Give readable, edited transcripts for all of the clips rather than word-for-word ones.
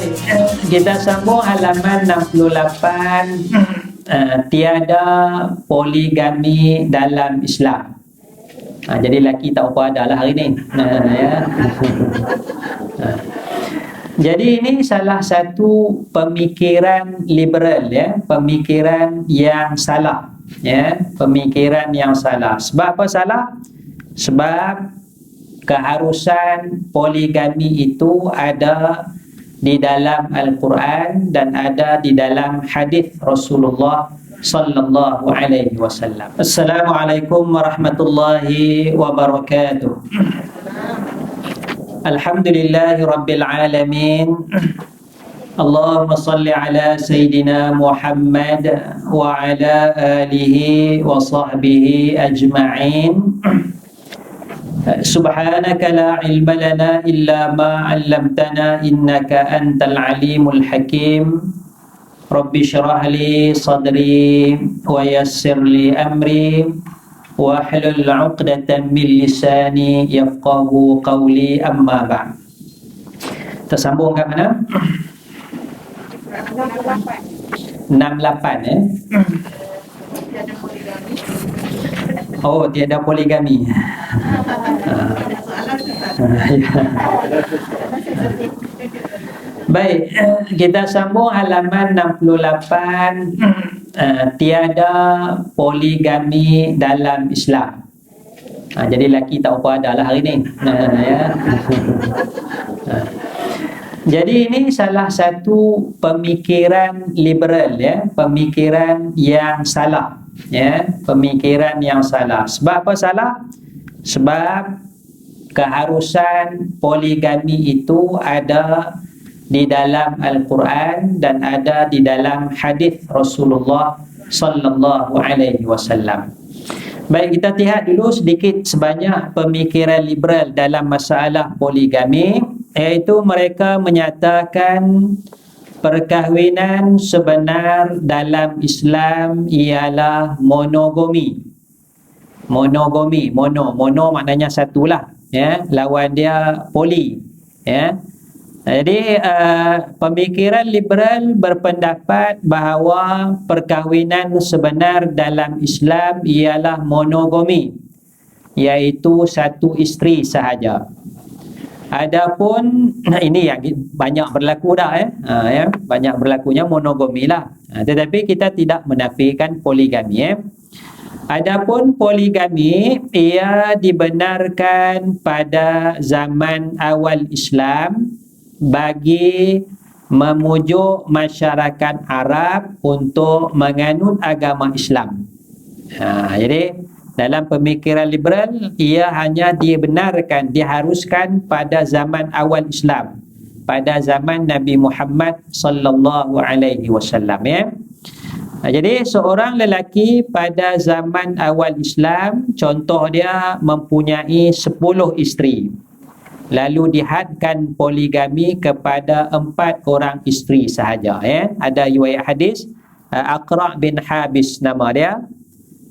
Baik, kita sambung halaman 68. Tiada poligami dalam Islam. Jadi lelaki tak apa ada lah hari ni. Ya. Jadi ini salah satu pemikiran liberal, ya, pemikiran yang salah, ya, pemikiran yang salah. Sebab apa salah? Sebab keharusan poligami itu ada di dalam Al-Quran dan ada di dalam hadis Rasulullah sallallahu alaihi wasallam. Assalamualaikum warahmatullahi wabarakatuh. Alhamdulillahi rabbil alamin. Allahumma salli ala Sayyidina Muhammad wa ala alihi wa sahbihi ajma'in. Subhanaka la ilma lana illa ma 'allamtana innaka antal alimul hakim. Rabbi shrah li sadri wa yassir li amri wahlul 'uqdatam min lisani yafqahu qawli, amma ba'd. Tersambung kat mana? 68 Oh, tiada poligami. Baik, kita sambung halaman 68. Tiada poligami dalam Islam. Jadi lelaki tak apa ada lah hari ni. Ya. Jadi ini salah satu pemikiran liberal, ya, pemikiran yang salah, ya, pemikiran yang salah. Sebab apa salah? Sebab keharusan poligami itu ada di dalam Al-Quran dan ada di dalam hadis Rasulullah sallallahu alaihi wasallam. Baik, kita lihat dulu sedikit sebanyak pemikiran liberal dalam masalah poligami, iaitu mereka menyatakan perkahwinan sebenar dalam Islam ialah monogami. Monogami, mono maknanya satulah, ya, lawan dia poli, ya. Jadi pemikiran liberal berpendapat bahawa perkahwinan sebenar dalam Islam ialah monogami, iaitu satu isteri sahaja. Adapun ini yang banyak berlaku dah, ya, banyak berlakunya monogami lah. Tetapi kita tidak menafikan poligami, ya. Adapun poligami ia dibenarkan pada zaman awal Islam bagi memujuk masyarakat Arab untuk menganut agama Islam. Jadi dalam pemikiran liberal ia hanya dibenarkan, diharuskan pada zaman awal Islam, pada zaman Nabi Muhammad sallallahu alaihi wasallam, ya. Jadi seorang lelaki pada zaman awal Islam, contoh dia mempunyai 10 isteri, lalu dihadkan poligami kepada 4 orang isteri sahaja, ya. Ada riwayat hadis Aqra' bin Habis nama dia.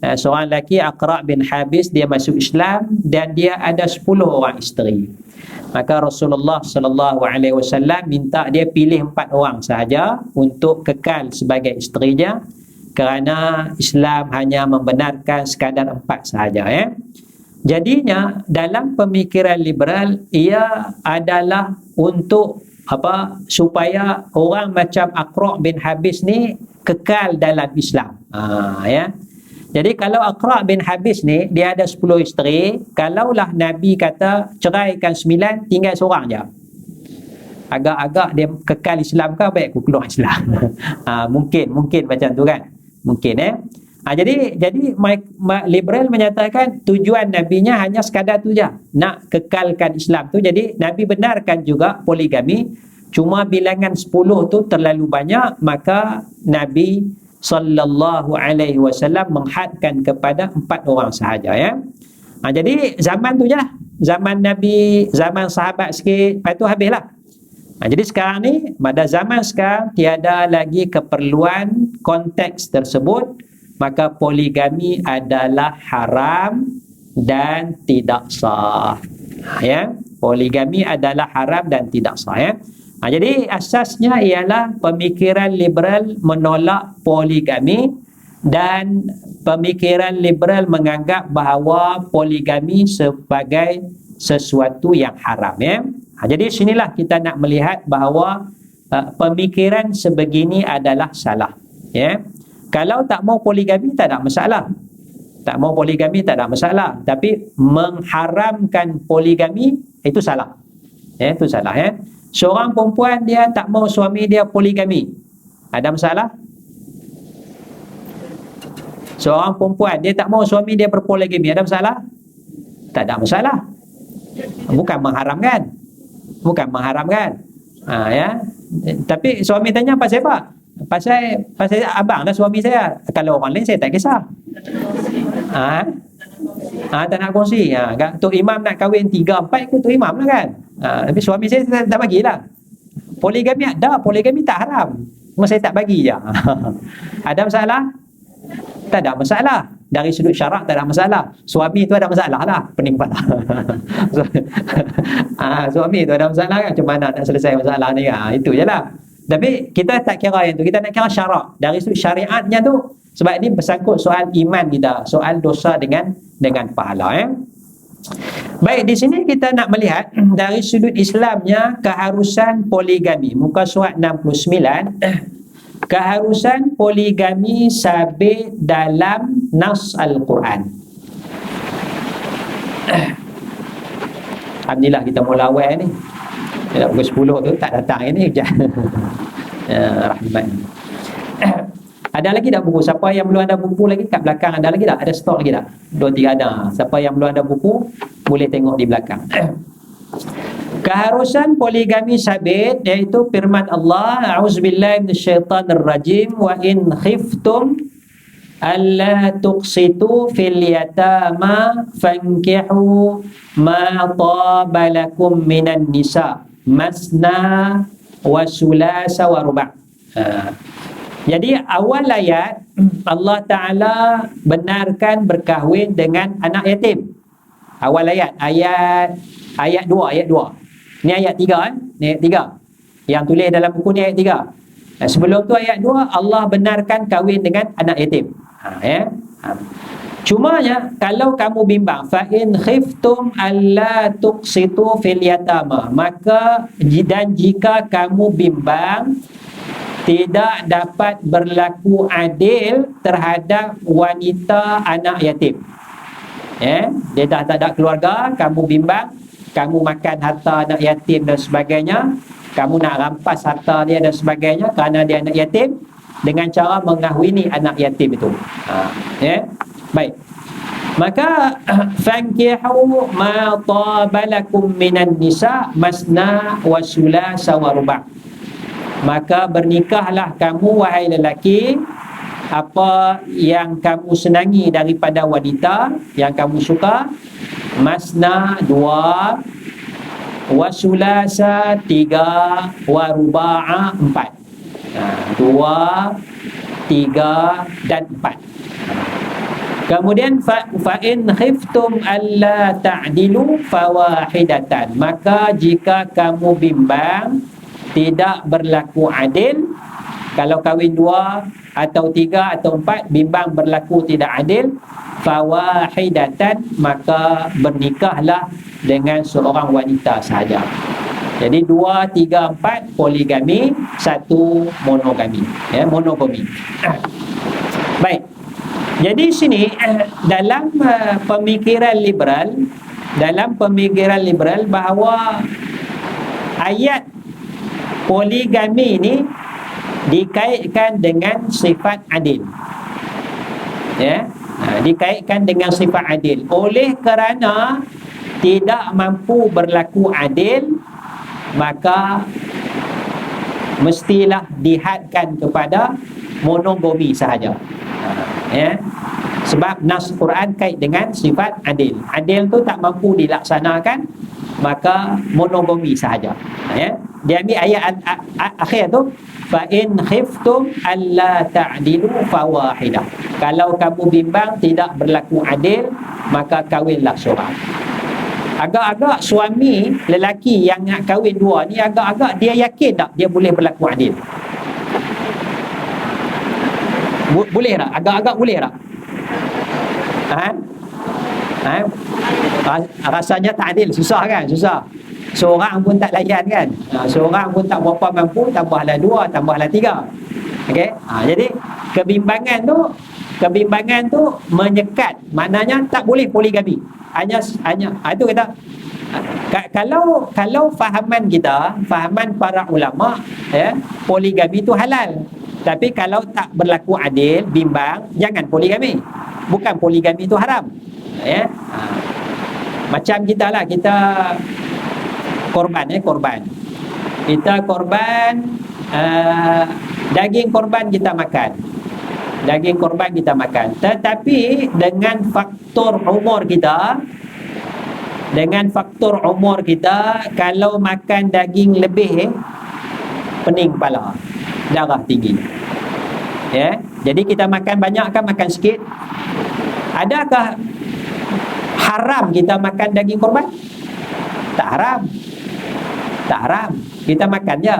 Seorang lelaki Aqra' bin Habis, dia masuk Islam dan dia ada 10 orang isteri. Maka Rasulullah sallallahu alaihi wasallam minta dia pilih 4 orang sahaja untuk kekal sebagai isterinya, kerana Islam hanya membenarkan sekadar 4 sahaja, ya. Jadinya dalam pemikiran liberal ia adalah untuk apa, supaya orang macam Aqra' bin Habis ni kekal dalam Islam. Ya. Jadi kalau Aqra' bin Habis ni dia ada 10 isteri, kalaulah Nabi kata ceraikan 9, tinggal seorang je, agak-agak dia kekal Islam ke baik aku keluar Islam. Mungkin macam tu kan, mungkin, jadi liberal menyatakan tujuan Nabinya hanya sekadar tu je, nak kekalkan Islam tu. Jadi Nabi benarkan juga poligami, cuma bilangan 10 tu terlalu banyak, maka Nabi sallallahu alaihi wasallam menghadkan kepada 4 orang sahaja, ya. Jadi zaman tu je lah, zaman Nabi, zaman sahabat sikit, lepas tu habislah. Jadi sekarang ni, pada zaman sekarang tiada lagi keperluan konteks tersebut, maka poligami adalah haram dan tidak sah, ya. Poligami adalah haram dan tidak sah, ya. Jadi asasnya ialah pemikiran liberal menolak poligami dan pemikiran liberal menganggap bahawa poligami sebagai sesuatu yang haram, ya. Jadi sinilah kita nak melihat bahawa pemikiran sebegini adalah salah, ya. Kalau tak mau poligami tak ada masalah. Tak mau poligami tak ada masalah, tapi mengharamkan poligami itu salah. Ya, itu salah, ya. Seorang perempuan dia tak mau suami dia poligami, ada masalah? Seorang perempuan dia tak mau suami dia berpoligami, ada masalah? Tak ada masalah. Bukan mengharamkan. Bukan mengharamkan. Ya. Tapi suami tanya pasal apa? Pasal abang dah suami saya. Kalau orang lain saya tak kisah. Tak nak kongsi. Tok Imam nak kahwin 3, 4 ikut Tok Imam lah kan. Tapi suami saya tak bagilah. Poligami ada, poligami tak haram. Cuma saya tak bagi je. Ada masalah? Tak ada masalah. Dari sudut syarak tak ada masalah. Suami tu ada masalah lah, pening kepala. Suami tu ada masalah kan, macam mana nak selesai masalah ni, itu je lah. Tapi kita tak kira yang tu, kita nak kira syarak. Dari sudut syariatnya tu, sebab ini bersangkut soal iman kita, soal dosa dengan pahala, ya. Baik, di sini kita nak melihat dari sudut Islamnya keharusan poligami. Muka surat 69. Keharusan poligami sabit dalam nas Al-Quran. Alhamdulillah kita mula awal ni. Dah pukul 10 tu tak datang ini. Rahmat. Ada lagi tak buku? Siapa yang belum ada buku lagi kat belakang ada lagi tak? Ada stok lagi tak? 2-3 ada. Siapa yang belum ada buku boleh tengok di belakang. Keharusan poligami sabit iaitu firman Allah, a'udzubillahi minasyaitonirrajim, wa in khiftum alla tuqsitu fil yatama fankihu ma taba lakum minan nisa masna wa sulasa wa ruba'. Jadi awal ayat Allah Ta'ala benarkan berkahwin dengan anak yatim. Awal ayat 2. Ni ayat 3 Ni ayat 3. Yang tulis dalam buku ni ayat 3. Sebelum tu ayat 2 Allah benarkan kahwin dengan anak yatim. Cumanya kalau kamu bimbang, fa in khiftum alla tuqsitu fil yatama, maka dan jika kamu bimbang tidak dapat berlaku adil terhadap wanita anak yatim, dia dah tak ada keluarga, kamu bimbang, kamu makan harta anak yatim dan sebagainya, kamu nak rampas harta dia dan sebagainya kerana dia anak yatim, dengan cara mengahwini anak yatim itu. Baik, maka fankihu ma tabalakum minan nisa masna wa sulasa wa ruba', maka bernikahlah kamu wahai lelaki apa yang kamu senangi daripada wanita yang kamu suka, masna 2, wa sulasa 3, wa ruba'a 4. 2, 3 dan 4. Kemudian fa in khiftum alla ta'dilu fawahidatan, maka jika kamu bimbang tidak berlaku adil, kalau kahwin 2 atau 3 atau 4 bimbang berlaku tidak adil, fawahidatan, maka bernikahlah dengan seorang wanita sahaja. Jadi 2, 3, 4 poligami, 1 monogami, monogami. Baik. Jadi sini dalam pemikiran liberal bahawa ayat poligami ini dikaitkan dengan sifat adil. Dikaitkan dengan sifat adil. Oleh kerana tidak mampu berlaku adil, maka mestilah dihadkan kepada monogami sahaja. Sebab nas Quran kait dengan sifat adil. Adil tu tak mampu dilaksanakan, maka monogami sahaja. Dia ambil ayat akhir tu, fa in khiftum alla ta'dilu fawahidah, kalau kamu bimbang tidak berlaku adil, maka kahwinlah seorang. Agak-agak suami lelaki yang nak kahwin dua ni, agak-agak dia yakin tak dia boleh berlaku adil? Boleh tak? Agak-agak boleh tak? Ha? Ha? Rasanya tak adil, susah kan? Susah. Seorang pun tak layan kan? Seorang pun tak berapa mampu, tambahlah dua, tambahlah tiga. Okey? Jadi kebimbangan tu menyekat, maknanya tak boleh poligami. Hanya itu kata, kalau fahaman kita, fahaman para ulama, ya, poligami itu halal. Tapi kalau tak berlaku adil, bimbang, jangan poligami. Bukan poligami itu haram. Ya. Macam kita lah, kita korban. Kita korban, daging korban kita makan. Tetapi dengan faktor umur kita, kalau makan daging lebih, pening kepala, darah tinggi. Ya, jadi kita makan banyak kan makan sikit. Adakah haram kita makan daging korban? Tak haram. Kita makan je.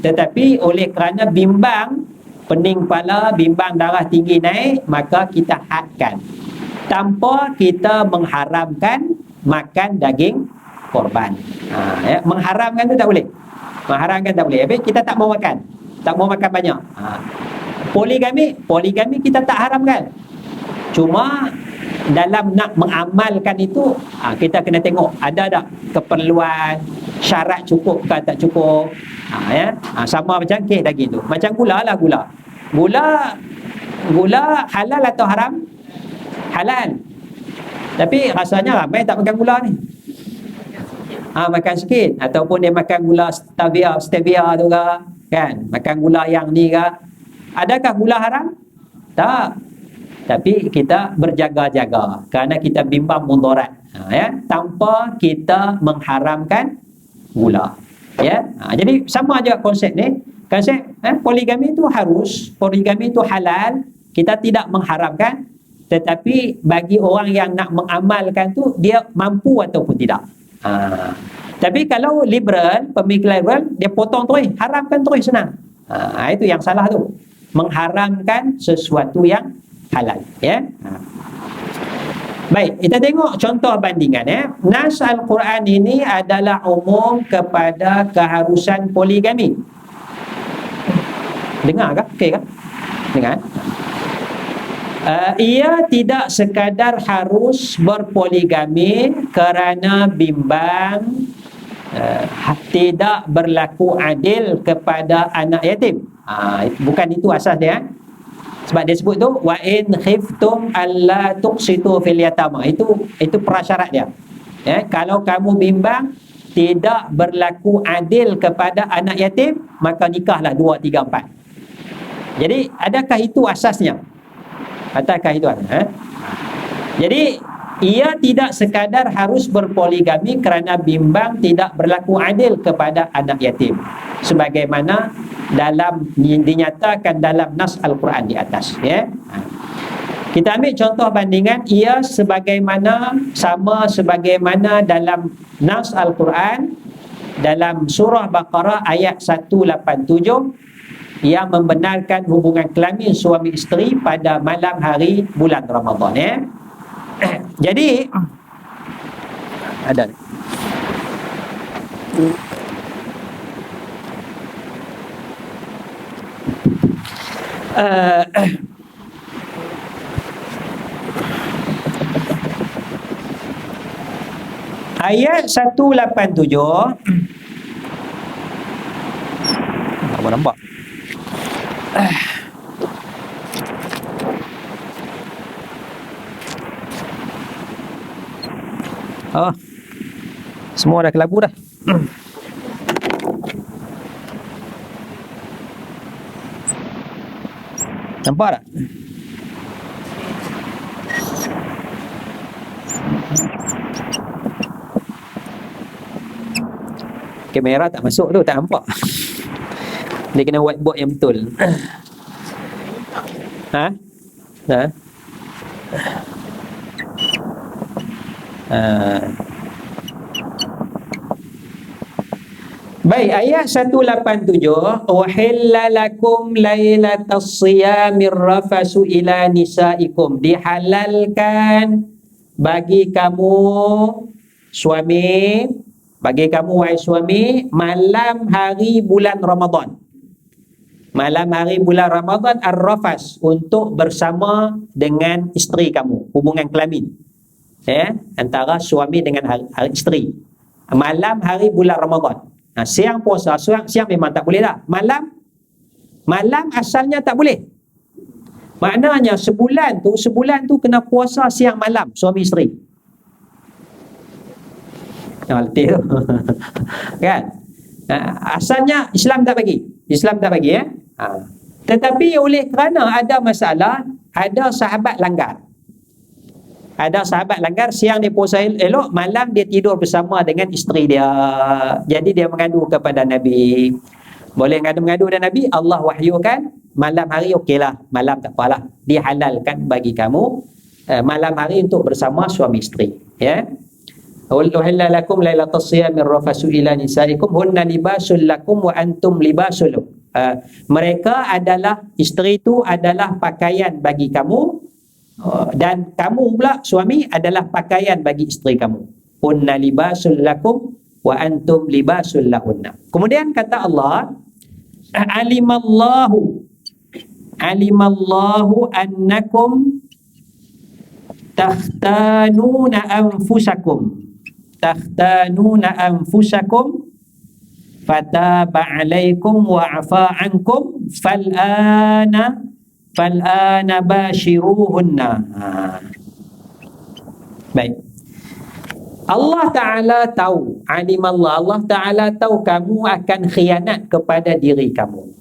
Tetapi oleh kerana bimbang, pening kepala, bimbang darah tinggi naik, maka kita hadkan tanpa kita mengharamkan makan daging korban. Ya, mengharamkan tu tak boleh. Habis kita tak mau makan banyak. Poligami kita tak haramkan. Cuma dalam nak mengamalkan itu, kita kena tengok ada tak keperluan, syarat cukup ke tak cukup. Ya, sama macam kek daging tu. Macam gula lah, gula halal atau haram? Halal. Tapi rasanya ramai tak makan gula ni. Makan sikit, ataupun dia makan gula stevia tu ke, kan? Makan gula yang ni ke. Adakah gula haram? Tak. Tapi kita berjaga-jaga kerana kita bimbang mudarat, ya, tanpa kita mengharamkan gula. Ya, jadi sama aja konsep ni. Poligami itu halal, kita tidak mengharamkan, tetapi bagi orang yang nak mengamalkan tu, dia mampu ataupun tidak. Tapi kalau liberal, pemikiran liberal, dia potong terus, haramkan terus, senang. Itu yang salah tu, mengharamkan sesuatu yang halal. Ya. Baik, kita tengok contoh bandingan. Nas Al-Quran ini adalah umum kepada keharusan poligami. Dengar kah? Okey kah? Dengar. Ia tidak sekadar harus berpoligami kerana bimbang tidak berlaku adil kepada anak yatim. Bukan itu asas dia. Sebab dia sebut tu, wa in khiftum alla tuqsitu fil yatama. Itu prasyarat dia. Ya, kalau kamu bimbang tidak berlaku adil kepada anak yatim, maka nikahlah 2, 3, 4. Jadi adakah itu asasnya? Jadi ia tidak sekadar harus berpoligami kerana bimbang tidak berlaku adil kepada anak yatim, sebagaimana dinyatakan dalam nas Al-Quran di atas. Ya. Kita ambil contoh bandingan, ia sama sebagaimana dalam nas Al-Quran dalam surah Baqarah ayat 187 yang membenarkan hubungan kelamin suami isteri pada malam hari bulan Ramadan. Ya. Jadi ada ayat 187. Apa nampak? Semua dah kelabu dah. Nampak tak? Kamera tak masuk tu, tak nampak. Dia kena whiteboard yang betul. Baik, ayat 187, uhilla lakum lailatas siyamir rafasu ila nisaikum, dihalalkan bagi kamu suami, bagi kamu wahai suami, malam hari bulan Ramadan. Malam hari bulan Ramadan ar-rafas, untuk bersama dengan isteri kamu, hubungan kelamin. Antara suami dengan isteri. Malam hari bulan Ramadan. Siang puasa, siang memang tak boleh dah. Malam asalnya tak boleh. Maknanya sebulan tu kena puasa siang malam suami isteri. Letih tu. Kan? Asalnya Islam tak bagi. Tetapi oleh kerana ada masalah, ada sahabat langgar. Siang dia puasa elok, malam dia tidur bersama dengan isteri dia. Jadi dia mengadu kepada Nabi. Boleh mengadu dengan Nabi, Allah wahyukan malam hari okeylah, malam tak apalah. Dihalalkan bagi kamu malam hari untuk bersama suami isteri. Ya. Uhilla lakum lailatas siyamir rafasu ila nisaikum hunna libasul lakum wa antum libasul. Mereka adalah, isteri itu adalah pakaian bagi kamu, dan kamu pula suami adalah pakaian bagi isteri kamu. Hunna libasul lakum wa antum libasul lahunna. Kemudian kata Allah, alimallahu annakum takhtanuna anfusakum fataba alaikum wa afa ankum fal'ana bashiruhunna. Baik. Allah Ta'ala tahu, alimallah, Allah Ta'ala tahu kamu akan khianat kepada diri kamu.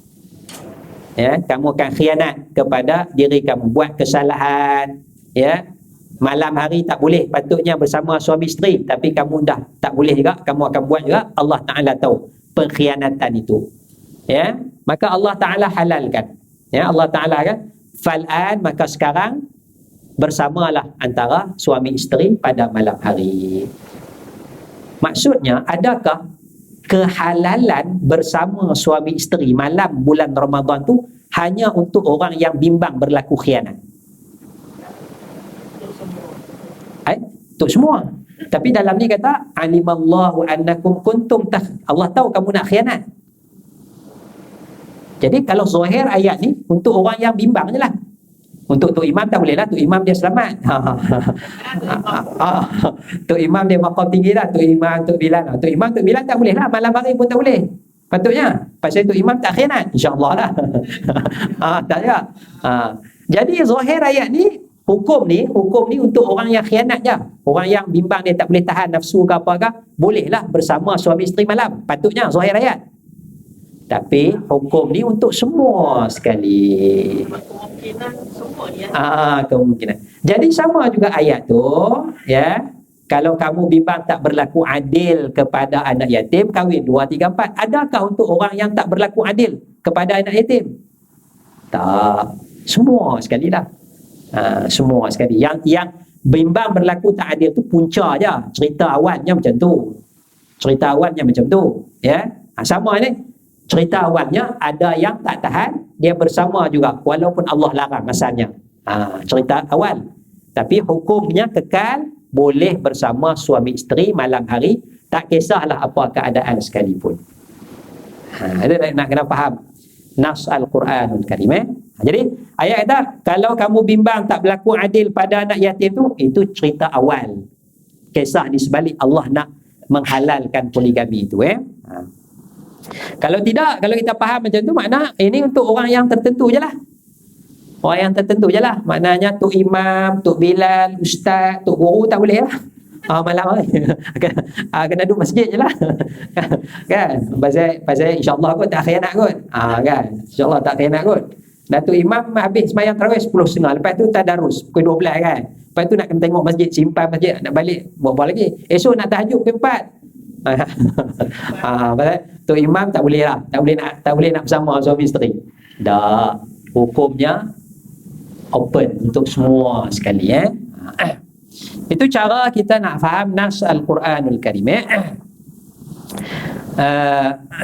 Ya, kamu akan khianat kepada diri kamu, buat kesalahan. Ya, malam hari tak boleh, patutnya bersama suami isteri, tapi kamu dah tak boleh juga, kamu akan buat juga. Allah Ta'ala tahu pengkhianatan itu. Ya, maka Allah Ta'ala halalkan. Ya, Allah Ta'ala kan, fal'an, maka sekarang bersamalah antara suami isteri pada malam hari. Maksudnya, adakah kehalalan bersama suami isteri malam bulan Ramadan tu hanya untuk orang yang bimbang berlaku khianat? Untuk semua. Tapi dalam ni kata, alimallahu annakum kuntum Allah tahu kamu nak khianat. Jadi kalau zahir ayat ni untuk orang yang bimbang je lah. Untuk Tok Imam tak boleh lah, Tok Imam dia selamat. Tok Imam dia maqam tinggi lah, Tok Imam, Tok Bilal. Tok Imam, Tok Bilal tak boleh lah, malam hari pun tak boleh. Patutnya, pasal Tok Imam tak khianat, insyaAllah lah. Tak juga. Jadi zahir ayat ni, hukum ni untuk orang yang khianat je. Orang yang bimbang dia tak boleh tahan nafsu ke apa-apa, bolehlah bersama suami isteri malam. Patutnya zahir ayat. Tapi hukum ni untuk semua sekali. Kemungkinan. Jadi sama juga ayat tu, ya. Kalau kamu bimbang tak berlaku adil kepada anak yatim, kahwin 2, 3, 4. Adakah untuk orang yang tak berlaku adil kepada anak yatim? Tak. Semua sekali lah. Semua sekali. Yang bimbang berlaku tak adil tu punca je. Cerita awalnya macam tu. Ya. Sama ni. Cerita awalnya ada yang tak tahan, dia bersama juga walaupun Allah larang asalnya. Cerita awal. Tapi hukumnya kekal, boleh bersama suami isteri malam hari, tak kisahlah apa keadaan sekalipun. Ada nak kena faham nas Al-Quranul Karim. Jadi ayat kata, kalau kamu bimbang tak berlaku adil pada anak yatim tu, itu cerita awal. Kisah di sebalik Allah nak menghalalkan poligami itu. Kalau tidak, kalau kita faham macam tu, makna ini untuk orang yang tertentu je lah. Orang yang tertentu je lah. Maknanya Tok Imam, Tok Bilal, Ustaz, Tok Guru tak boleh lah. Malam hari kena duduk masjid je lah. Kan? Pasal insyaAllah kot tak khianat kot. Kan? InsyaAllah tak khianat kot. Datuk Imam habis sembahyang tarawih 10.30. Lepas tu tadarus pukul 12 kan. Lepas tu nak kena tengok masjid, simpan masjid, nak balik buat apa lagi. Esok nak tahajud pukul 4. Tok Imam tak boleh lah, tak boleh nak bersama suami isteri. Dah, hukumnya open untuk semua sekali. Itu cara kita nak faham nas Al-Quranul Karim.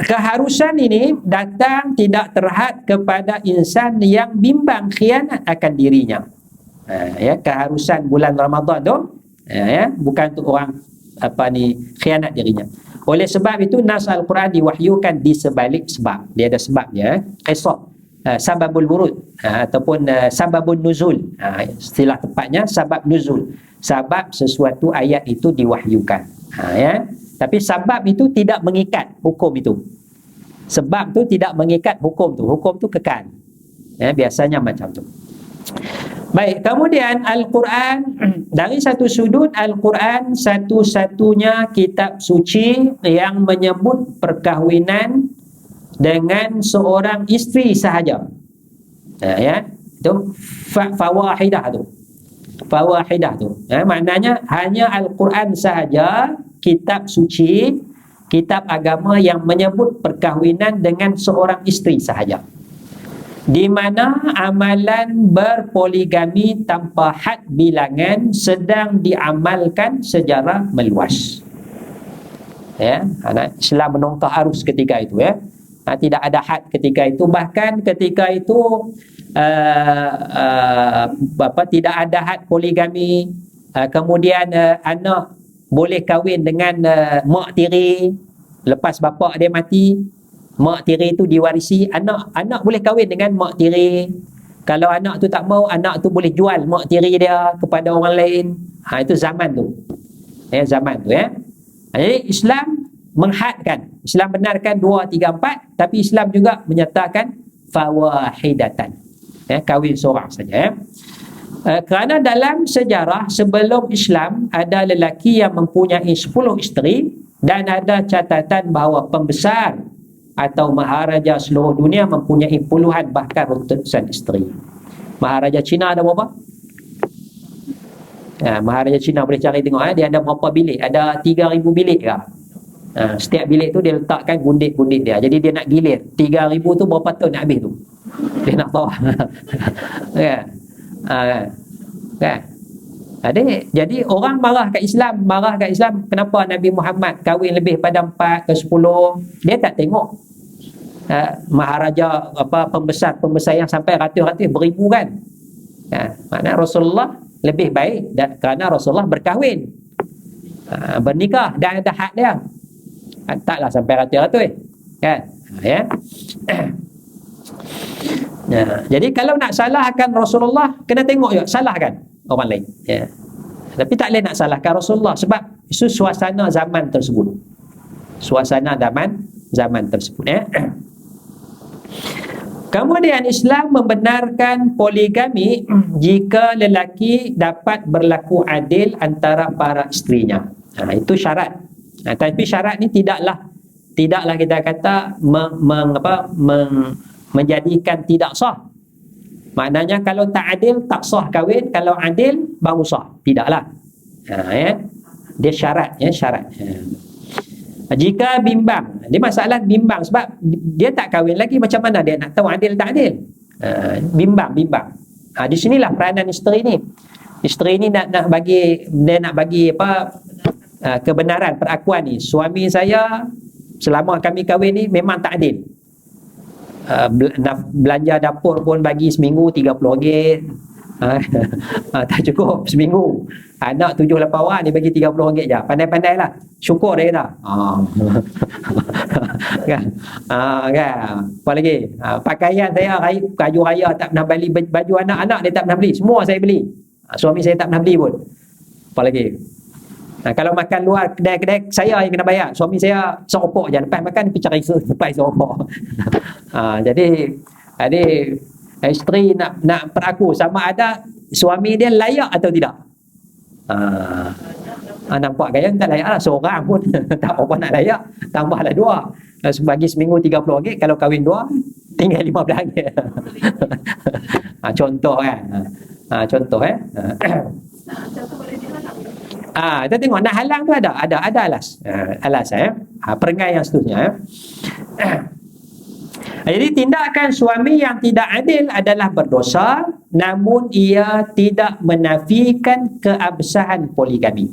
Keharusan ini datang tidak terhad kepada insan yang bimbang khianat akan dirinya. Keharusan bulan Ramadan tu bukan untuk orang khianat dirinya. Oleh sebab itu nas Al-Quran diwahyukan di sebalik sebab. Dia ada sebabnya, qisah, sababul wurud, ataupun sababun nuzul. Istilah tepatnya sabab nuzul. Sebab sesuatu ayat itu diwahyukan. Tapi sebab itu tidak mengikat hukum itu. Sebab tu tidak mengikat hukum tu. Hukum tu kekal. Biasanya macam tu. Baik, kemudian Al-Quran, dari satu sudut Al-Quran satu-satunya kitab suci yang menyebut perkahwinan dengan seorang isteri sahaja. Itu fawahidah tu. Fawahidah tu. Maknanya hanya Al-Quran sahaja kitab suci, kitab agama yang menyebut perkahwinan dengan seorang isteri sahaja. Di mana amalan berpoligami tanpa had bilangan sedang diamalkan secara meluas. Islam menongkah arus ketika itu. Tidak ada had ketika itu. Bahkan ketika itu tidak ada had poligami. Kemudian anak boleh kahwin dengan mak tiri lepas bapa dia mati. Mak tiri itu diwarisi, anak boleh kahwin dengan mak tiri. Kalau anak tu tak mau, anak tu boleh jual mak tiri dia kepada orang lain. Itu zaman tu. Zaman tu Jadi Islam menghadkan, Islam benarkan 2, 3, 4, tapi Islam juga menyatakan fawahidatan. Kahwin seorang saja. Kerana dalam sejarah sebelum Islam ada lelaki yang mempunyai 10 isteri, dan ada catatan bahawa pembesar atau maharaja seluruh dunia mempunyai puluhan bahkan ratusan isteri. Maharaja Cina ada berapa? Maharaja Cina boleh cari tengok, dia ada berapa bilik? Ada 3,000 bilik ke? Setiap bilik tu dia letakkan gundik-gundik dia. Jadi dia nak gilir 3,000 tu berapa tahun nak habis tu? Dia nak tahu. Jadi orang marah kat Islam kenapa Nabi Muhammad kahwin lebih pada 4 ke 10. Dia tak tengok maharaja pembesar yang sampai ratus-ratus beribu kan. Maknanya Rasulullah lebih baik kerana Rasulullah berkahwin, bernikah dan ada had dia. Taklah sampai ratus-ratus kan. Jadi kalau nak salahkan Rasulullah, kena tengok juga salahkan orang lain. Tapi tak boleh nak salahkan Rasulullah sebab itu suasana zaman tersebut. Kemudian Islam membenarkan poligami jika lelaki dapat berlaku adil antara para isterinya. Itu syarat. Tapi syarat ni tidaklah kita kata menjadikan tidak sah. Maknanya kalau tak adil tak sah kahwin, kalau adil baru sah. Tidaklah. Dia syarat. Jika bimbang, dia masalah bimbang sebab dia tak kahwin lagi, macam mana dia nak tahu adil tak adil? Bimbang. Di sinilah peranan isteri ni. Isteri ni nak bagi kebenaran perakuan ni. Suami saya selama kami kahwin ni memang tak adil. Belanja dapur pun bagi seminggu RM30. Tak cukup seminggu. Anak 7-8 orang dia bagi RM30 je. Pandai-pandai lah. Syukur dia kata. Kan? Apa lagi? Pakaian saya baju raya tak pernah beli. Baju anak-anak dia tak pernah beli. Semua saya beli. Suami saya tak pernah beli pun. Apa lagi? Kalau makan luar kedai-kedai, saya yang kena bayar. Suami saya seropok je. Lepas makan dia cari lepas seropok. Jadi isteri nak peraku sama ada suami dia layak atau tidak. Nampak gaya tak layak lah. Seorang pun tak apa nak layak. Tambahlah 2. Bagi seminggu RM30. Kalau kahwin 2 tinggal RM15. Contoh kan. Contoh kita tengok nak halang tu ada alas. Perangai yang seterusnya. Jadi tindakan suami yang tidak adil adalah berdosa namun ia tidak menafikan keabsahan poligami.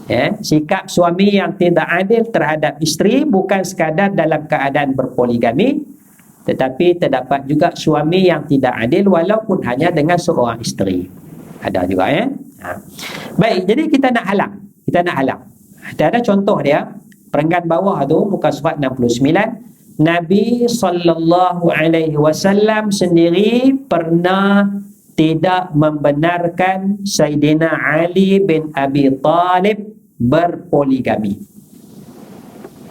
Ya, sikap suami yang tidak adil terhadap isteri bukan sekadar dalam keadaan berpoligami, tetapi terdapat juga suami yang tidak adil walaupun hanya dengan seorang isteri. Ada juga ya. Baik, jadi kita nak halang. Ada contoh dia, perenggan bawah tu muka surat 69. Nabi SAW sendiri pernah tidak membenarkan Sayyidina Ali bin Abi Talib berpoligami.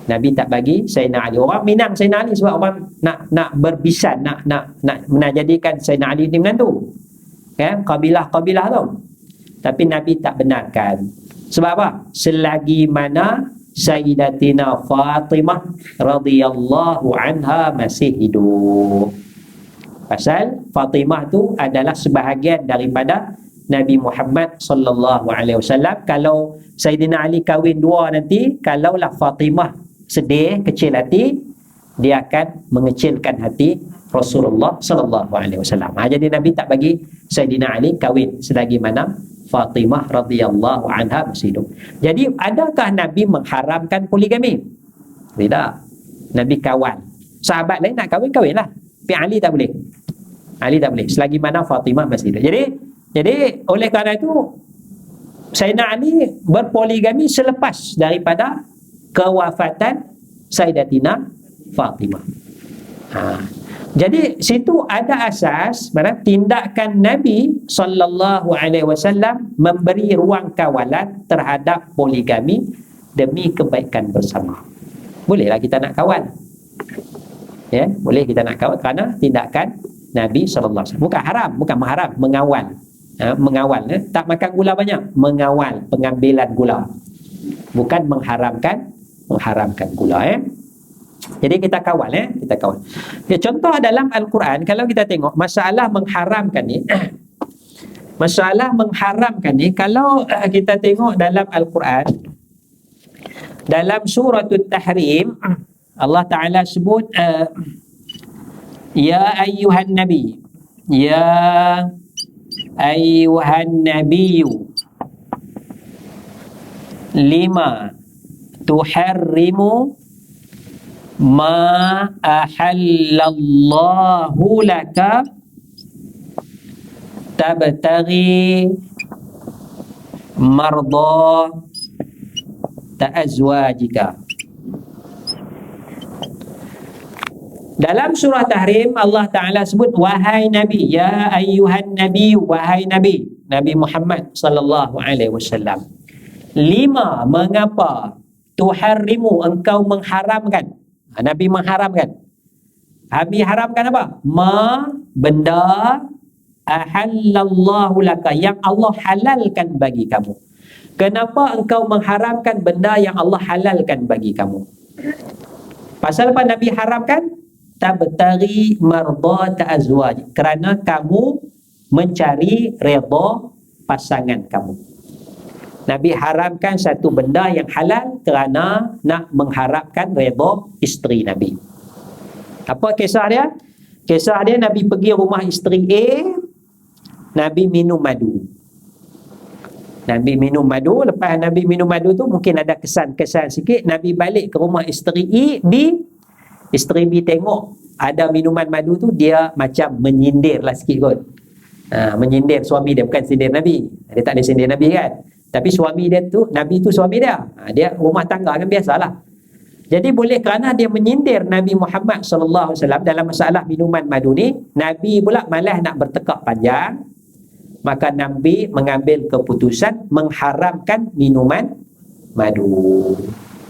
Nabi tak bagi Sayyidina Ali. Orang minang Sayyidina Ali sebab orang nak berbisan, nak jadikan Sayyidina Ali ni menantu. Kan? Kabilah-kabilah tu. Tapi Nabi tak benarkan. Sebab apa? Selagi mana Sayyidatina Fatimah radhiyallahu anha masih hidup. Pasal Fatimah tu adalah sebahagian daripada Nabi Muhammad sallallahu alaihi wasallam. Kalau Sayyidina Ali kahwin dua nanti, kalaulah Fatimah sedih, kecil hati, dia akan mengecilkan hati Rasulullah sallallahu alaihi wasallam. Jadi Nabi tak bagi Sayyidina Ali kahwin selagi mana Fatimah radhiyallahu anha masih hidup. Jadi adakah Nabi mengharamkan poligami? Tidak. Nabi kawan. Sahabat lain nak kahwinlah. Tapi Ali tak boleh. Ali tak boleh selagi mana Fatimah masih hidup. Jadi oleh kerana itu Sayyidina Ali berpoligami selepas daripada kewafatan Sayyidatina Fatimah. Jadi situ ada asas mana tindakan Nabi sallallahu alaihi wasallam memberi ruang kawalan terhadap poligami demi kebaikan bersama. Bolehlah kita nak kawal. Ya, boleh kita nak kawal kerana tindakan Nabi sallallahu alaihi wasallam. Bukan haram, bukan mengharam, mengawal. Mengawal, tak makan gula banyak, mengawal pengambilan gula. Bukan mengharamkan gula. Jadi kita kawal, kita kawal. Ya, contoh dalam Al-Quran, kalau kita tengok masalah mengharamkan ni, kalau kita tengok dalam Al-Quran, dalam surah At-Tahrim, Allah Ta'ala sebut, Ya ayyuhan Nabi, Ya ayyuhan Nabiyu, lima tuharrimu ma ahallallahu laka tabtaghi marda ta'azwajika. Dalam surah Tahrim Allah Ta'ala sebut wahai Nabi, ya ayyuhan Nabi, wahai Nabi Muhammad sallallahu alaihi wasallam. Lima, mengapa tuharrimu, engkau mengharamkan. Nabi mengharamkan. Nabi haramkan apa? Benda ahallallahu laka, yang Allah halalkan bagi kamu. Kenapa engkau mengharamkan benda yang Allah halalkan bagi kamu? Pasal apa Nabi haramkan? Tabtaghi marda ta'azwaj, kerana kamu mencari redha pasangan kamu. Nabi haramkan satu benda yang halal kerana nak mengharapkan redha isteri Nabi. Apa kisah dia? Kisah dia, Nabi pergi rumah isteri A, Nabi minum madu. Lepas Nabi minum madu tu mungkin ada kesan-kesan sikit. Nabi balik ke rumah isteri B. Isteri B tengok ada minuman madu tu, dia macam menyindir lah sikit kot. Menyindir suami dia, bukan sindir Nabi. Dia tak ada sindir Nabi kan. Tapi suami dia tu, Nabi tu suami dia. Dia rumah tangga kan biasalah. Jadi boleh kerana dia menyindir Nabi Muhammad sallallahu alaihi wasallam dalam masalah minuman madu ni, Nabi pula malas nak bertekak panjang. Maka Nabi mengambil keputusan mengharamkan minuman madu.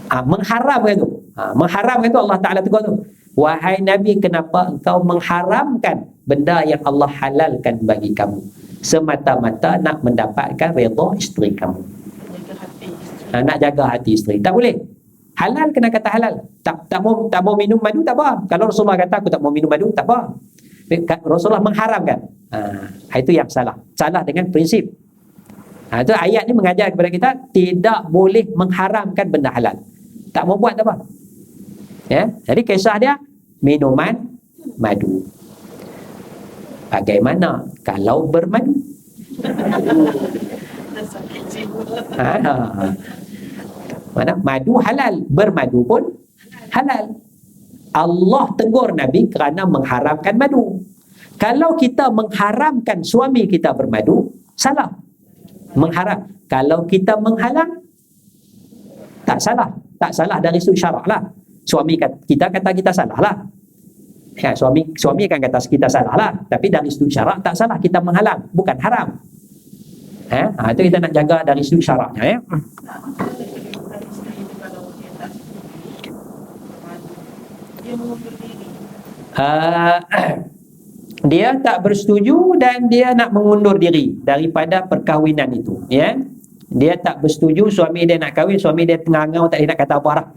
Mengharamkan tu. Mengharamkan tu Allah Ta'ala tegur tu. Wahai Nabi, kenapa engkau mengharamkan benda yang Allah halalkan bagi kamu? Semata-mata nak mendapatkan redha isteri kamu. Nak jaga hati isteri. Tak boleh. Halal kena kata halal. Tak mau minum madu tak apa. Kalau Rasulullah kata aku tak mau minum madu, tak apa. Rasulullah mengharamkan. Itu yang salah. Salah dengan prinsip. Itu ayat ni mengajar kepada kita tidak boleh mengharamkan benda halal. Tak mau buat tak apa. Ya, jadi kisah dia minuman madu. Bagaimana kalau bermadu? Mana madu halal, bermadu pun halal. Allah tegur Nabi kerana mengharamkan madu. Kalau kita mengharamkan suami kita bermadu, salah. Mengharam. Kalau kita menghalang, tak salah. Tak salah dari sudut syarak lah. Kita kata kita salah lah. Ya, suami kan kata kita salah lah. Tapi dari sudut syarak tak salah. Kita menghalang, bukan haram. Itu kita nak jaga dari sudut syaraknya. Ya. Dia tak bersetuju dan dia nak mengundur diri daripada perkahwinan itu, ya. Dia tak bersetuju, suami dia nak kahwin, suami dia tengah-tengah tak boleh nak kata apa dah.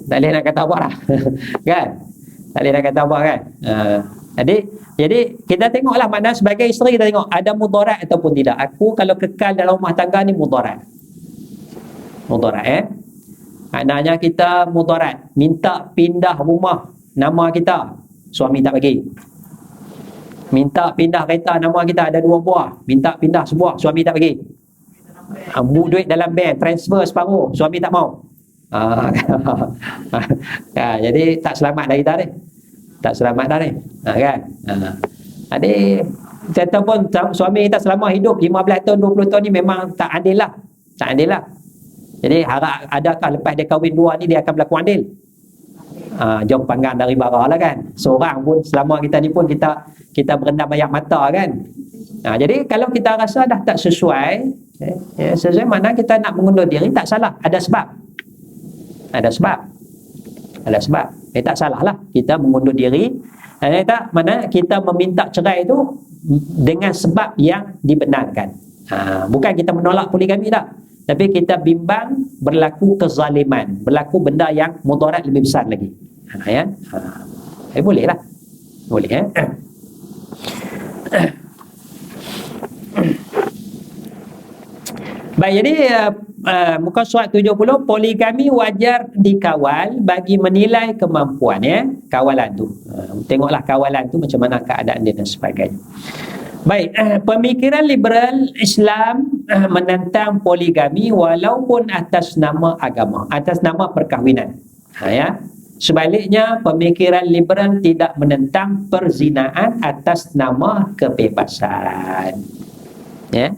Tak boleh nak kata apa dah. Kan? Tak boleh nak kata apa kan? Jadi kita tengoklah, mana sebagai isteri kita tengok ada mudarat ataupun tidak. Aku kalau kekal dalam rumah tangga ni mudarat. Mudarat, maknanya kita mudarat, minta pindah rumah nama kita, suami tak bagi. Minta pindah kereta nama kita ada 2 buah, minta pindah sebuah, suami tak bagi. Duit dalam bank transfer separuh, suami tak mau. Jadi tak selamat dah kita ni. Tak selamat dah ni. Kan? Jadi kita pun suami kita selama hidup 15 tahun 20 tahun ni memang tak adil lah. Tak adil lah. Jadi harap adakah lepas dia kahwin 2 ni dia akan berlaku adil? Jom panggang dari bara lah kan. Seorang pun selama kita ni pun kita berendam air mata kan. Jadi kalau kita rasa dah tak sesuai, sesuai mana kita nak mengundur diri, tak salah. Ada sebab. Ada sebab. Ada sebab. Tak salah lah kita mengundur diri. Tak, mana kita meminta cerai itu dengan sebab yang dibenarkan. Bukan kita menolak poligami tak. Tapi kita bimbang berlaku kezaliman, berlaku benda yang mudarat lebih besar lagi. Ya. Boleh lah. Boleh ya. Baik, jadi muka surat 70, poligami wajar dikawal bagi menilai kemampuan, ya. Kawalan tu. Tengoklah kawalan tu macam mana keadaan dia dan sebagainya. Baik, pemikiran liberal Islam menentang poligami walaupun atas nama agama, atas nama perkahwinan. Ya. Sebaliknya, pemikiran liberal tidak menentang perzinaan atas nama kebebasan. Ya.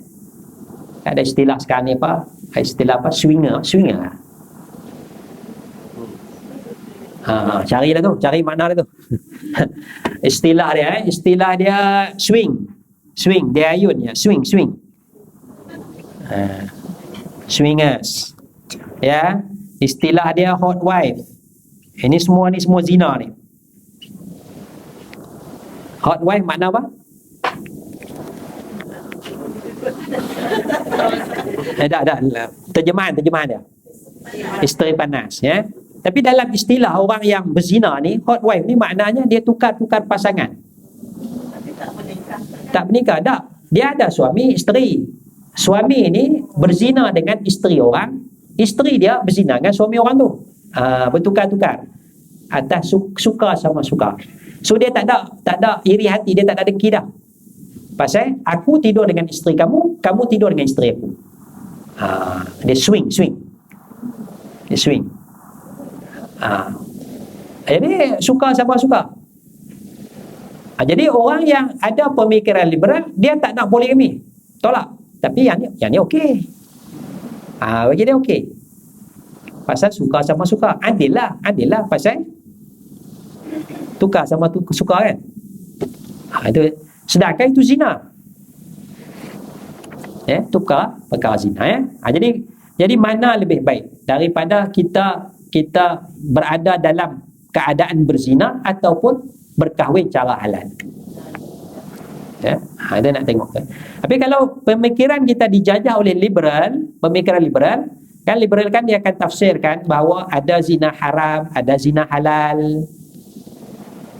Ada istilah sekarang ni apa? Istilah apa? Swinger. Carilah tu, cari makna dia tu. Istilah dia swing, dia ayunnya swing. Swingers. Ya, istilah dia hot wife. Ini semua zina ni. Hot wife makna apa? Terjemahan dia. Isteri panas, ya. Tapi dalam istilah orang yang berzina ni, hot wife ni maknanya dia tukar-tukar pasangan. Tak menikah, tak. Dia ada suami, isteri. Suami ni berzina dengan isteri orang, isteri dia berzina dengan suami orang tu. Bertukar-tukar. Atas suka sama suka. So dia tak ada iri hati, dia tak ada dengki dah. Pasal aku tidur dengan isteri kamu, kamu tidur dengan isteri aku. Dia swing. Dia swing. Jadi suka sama suka. Jadi orang yang ada pemikiran liberal, dia tak nak poligami, tolak. Tapi yang ni okey. Bagi dia okey. Pasal suka sama suka. Adil lah pasal tukar sama suka kan. Itu sedangkan itu zina. Ya, tukar perkara zina, ya. Jadi mana lebih baik daripada kita berada dalam keadaan berzina ataupun berkahwin cara halal. Ya, ada nak tengok kan. Tapi kalau pemikiran kita dijajah oleh pemikiran liberal kan dia akan tafsirkan bahawa ada zina haram, ada zina halal.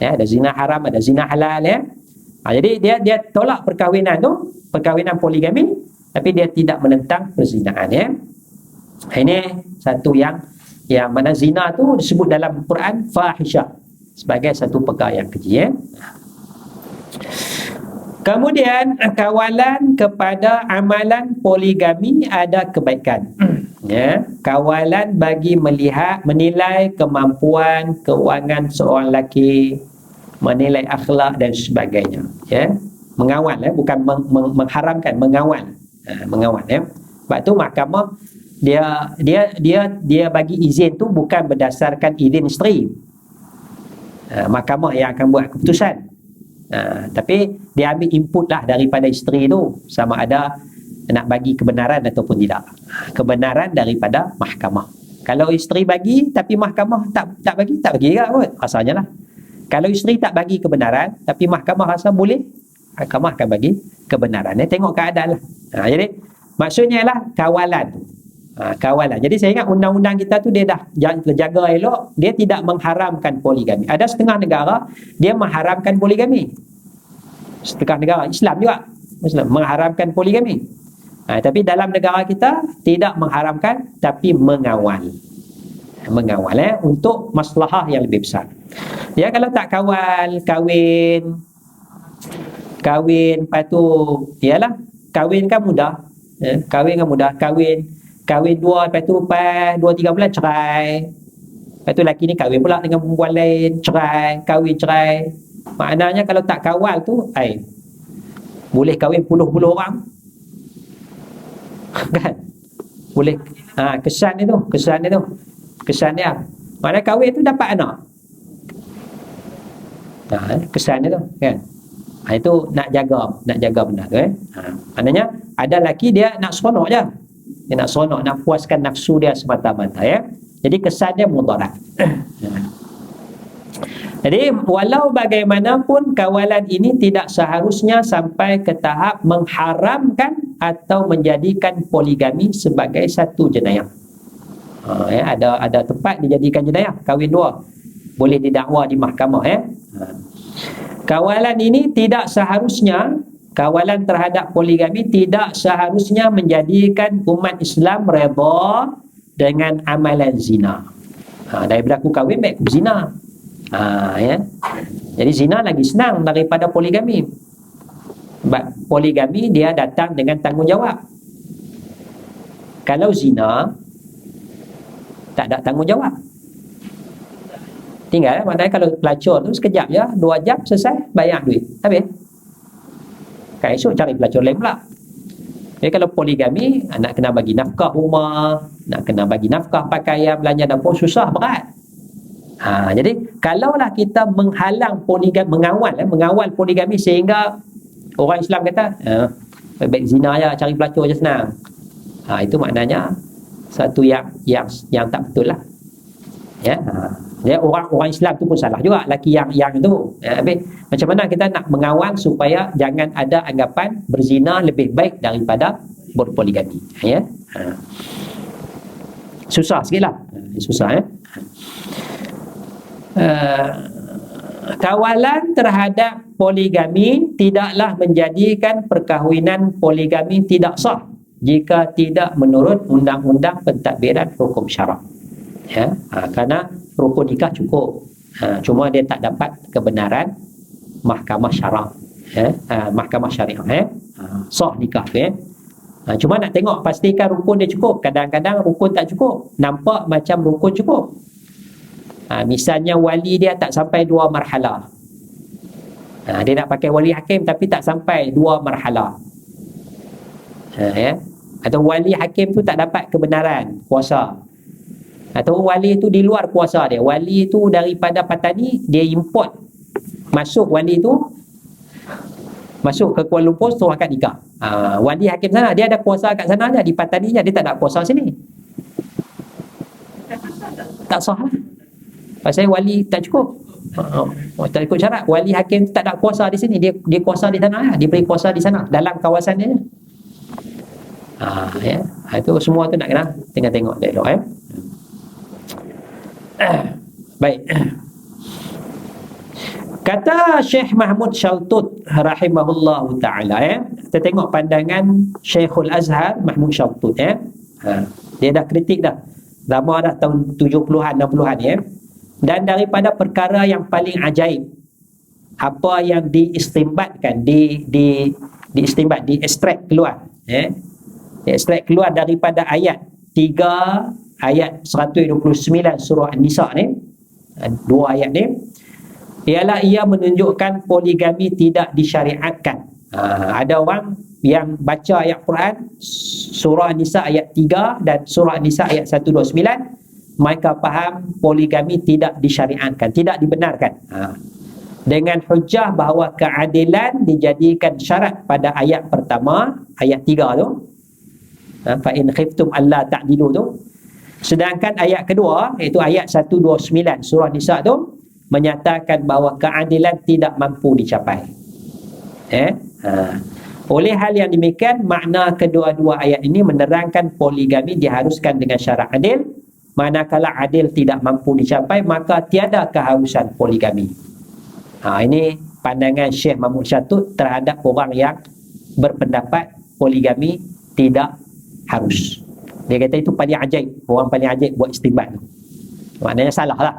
Ya, ada zina haram, ada zina halal, ya. Jadi dia tolak perkahwinan tu, perkahwinan poligami, tapi dia tidak menentang perzinaan, ya. Ini satu yang mana zina tu disebut dalam Quran fahisyah sebagai satu perkara yang keji, ya. Kemudian kawalan kepada amalan poligami ada kebaikan. Ya, kawalan bagi menilai kemampuan keuangan seorang lelaki, menilai akhlak dan sebagainya. Ya, mengawal, bukan mengharamkan, mengawal. Mengawal, ya. Sebab tu mahkamah dia bagi izin tu bukan berdasarkan izin isteri. Mahkamah yang akan buat keputusan. Tapi dia ambil input lah daripada isteri tu, sama ada nak bagi kebenaran ataupun tidak. Kebenaran daripada mahkamah. Kalau isteri bagi tapi mahkamah tak bagi juga kot, asalnya lah. Kalau isteri tak bagi kebenaran tapi mahkamah rasa boleh, mahkamah akan bagi kebenaran. Tengok keadaan lah. Jadi maksudnya lah kawalan. Kawalan. Jadi saya ingat undang-undang kita tu dia dah jaga elok, dia tidak mengharamkan poligami. Ada setengah negara dia mengharamkan poligami. Setengah negara Islam juga mengharamkan poligami. Tapi dalam negara kita tidak mengharamkan tapi mengawal. Mengawal untuk maslahah yang lebih besar. Ya, kalau tak kawal, kahwin lepas tu ialah kahwin kan mudah. Kahwin kan mudah. Kahwin 2, lepas tu 2-3 bulan cerai. Lepas tu lelaki ni kahwin pula dengan perempuan lain, cerai, kahwin cerai. Maknanya kalau tak kawal tu, boleh kahwin puluh-puluh orang. Kan? Boleh. Kesan dia. Maknanya kahwin tu dapat anak. Kesan dia tu, kan? Itu nak jaga benda tu. Maknanya ada lelaki dia nak seronok je. Dia nak seronok, nak puaskan nafsu dia semata-mata, ya. Jadi kesan dia mudarat. Jadi walau bagaimanapun kawalan ini tidak seharusnya sampai ke tahap mengharamkan atau menjadikan poligami sebagai satu jenayah. Ada tempat dijadikan jenayah, kahwin 2. Boleh didakwa di mahkamah, ya. Kawalan ini tidak seharusnya, kawalan terhadap poligami tidak seharusnya menjadikan umat Islam redha dengan amalan zina. Daripada aku kahwin, baik aku zina. Ya. Jadi zina lagi senang daripada poligami. Sebab poligami dia datang dengan tanggungjawab. Kalau zina tak ada tanggungjawab. Tinggal, maknanya kalau pelacur tu sekejap je, 2 jam selesai, bayar duit, habis. Kan esok cari pelacur lain pula. Jadi kalau poligami, nak kena bagi nafkah rumah, nak kena bagi nafkah pakaian, belanja dapur, susah, berat. Jadi kalaulah kita menghalang poligami, mengawal poligami sehingga orang Islam kata baik zina je, cari pelacur je senang. Itu maknanya satu yang tak betul lah. Ya. Dia orang Islam tu pun salah juga, laki yang itu. Habis macam mana kita nak mengawal supaya jangan ada anggapan berzina lebih baik daripada berpoligami, ya. Susah sikitlah. Susah, ya. Kawalan terhadap poligami tidaklah menjadikan perkahwinan poligami tidak sah jika tidak menurut undang-undang pentadbiran hukum syarak. Ya, kerana rukun nikah cukup. Cuma dia tak dapat kebenaran mahkamah syarak, ya. Mahkamah syariah, sah nikah, ya. Cuma nak tengok pastikan rukun dia cukup. Kadang-kadang rukun tak cukup, nampak macam rukun cukup. Misalnya wali dia tak sampai 2 marhalah. Dia nak pakai wali hakim tapi tak sampai 2 marhalah. Ya. Atau wali hakim tu tak dapat kebenaran kuasa. Atau wali itu di luar kuasa dia. Wali itu daripada Patani, dia import masuk wali itu, masuk ke Kuala Lumpur, terus akad nikah. Wali hakim sana, dia ada kuasa kat sana aja, di Patani je, dia tak ada kuasa sini. Tak sah lah. Pasal wali tak cukup. Tak ikut syarat. Wali hakim tak ada kuasa di sini, dia kuasa di sana, dia beri kuasa di sana, dalam kawasan dia. Ya. Itu semua tu nak kena tengok elok, ya. Baik. Kata Syekh Mahmud Shaltut rahimahullahu ta'ala, ya. Kita tengok pandangan Syekhul Azhar Mahmud Shaltut, ya. Dia dah kritik dah. Lama dah, tahun 70-an 60-an, ya. Dan daripada perkara yang paling ajaib apa yang diistimbatkan, diistimbat, diekstrak keluar, diekstrak keluar daripada ayat 3, ayat 129 surah An-Nisa ni, dua ayat ni, ialah ia menunjukkan poligami tidak disyariatkan. Ada orang yang baca ayat Quran surah An-Nisa ayat 3 dan surah An-Nisa ayat 129, mereka faham poligami tidak disyariatkan, tidak dibenarkan, dengan hujah bahawa keadilan dijadikan syarat pada ayat pertama, ayat 3 tu, fa in khiftum alla ta'dilu tu. Sedangkan ayat kedua, iaitu ayat 129 surah Nisa tu, menyatakan bahawa keadilan tidak mampu dicapai. Oleh hal yang demikian, makna kedua-dua ayat ini menerangkan poligami diharuskan dengan syarat adil. Manakala adil tidak mampu dicapai, maka tiada keharusan poligami. Ini pandangan Syekh Mahmud Syatut terhadap orang yang berpendapat poligami tidak harus. Dia kata itu paling ajaib, orang paling ajaib buat istinbat tu. Maknanya salah lah.